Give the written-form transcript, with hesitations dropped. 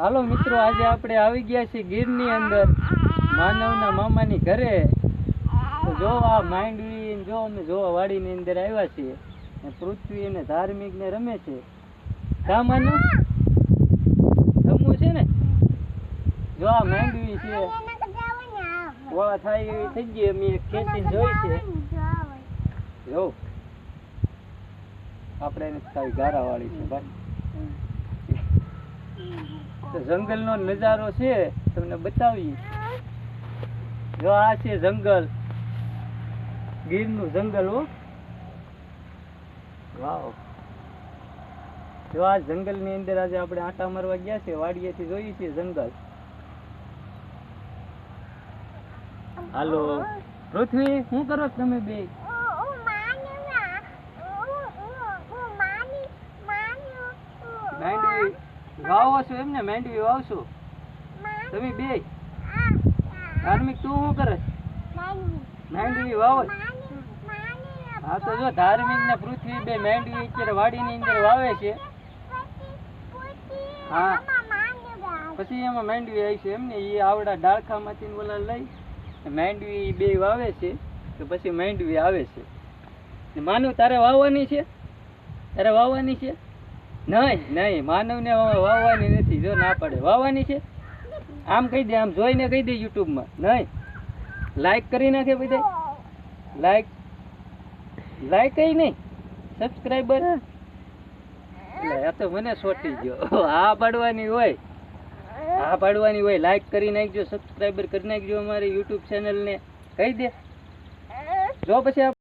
હાલો મિત્રો, આજે આપણે આવી ગયા છીએ ગીરની અંદર માનવના મામાની ઘરે. તો જો આ માંડવી જો અમે જોવા વાડીની અંદર આવ્યા છીએ. પૃથ્વી અને ધાર્મિક ને રમે છે. કા માનવ રમવું છે ને? જો આ માંડવી છે, ઓળા થાય એવી થઈ ગઈ. અમે ખેંચીને જોઈ છે. જો આપણે એને ગારા વાળી છે ભાઈ. જંગલનો નજારો છે, તમને બતાવી. જો આ છે જંગલ, ગીરનું જંગલ. હો વાવ. જો આ જંગલની અંદર આજે આપણે આંટા મારવા ગયા છે. વાડીએથી જોઈએ છીએ જંગલ. હાલો પૃથ્વી, શું કરો તમે બે? માંડવી વાવો છો એમ ને? માંડવી વાવશો તમે બે? ધાર્મિક તું શું કરે? માંડવી વાવો. હા તો જો ધાર્મિક ને પૃથ્વી બે માંડવી અત્યારે વાડીની અંદર વાવે છે. હા પછી એમાં માંડવી આવી છે એમ ને? એ આવડા ડાળખામાંથી ઓલા લઈ માંડવી બે વાવે છે. તો પછી માંડવી આવે છે. માનવ તારે વાવવાની છે? તારે વાવવાની છે? નહીં નહીં, માનવને વાવવાની નથી. જો ના પડે વાવવાની છે. આમ કહી દે, આમ જોઈને કહી દે યુટ્યુબમાં. નહીં, લાઈક કરી નાખે બધા. લાઈક લાઈક કઈ નહીં, સબસ્ક્રાઈબર. આ તો મને સોટી ગયો. આ પાડવાની હોય, આ પાડવાની હોય. લાઈક કરી નાખજો, સબસ્ક્રાઈબર કરી નાખજો અમારી યુટ્યુબ ચેનલને. કહી દે. જો પછી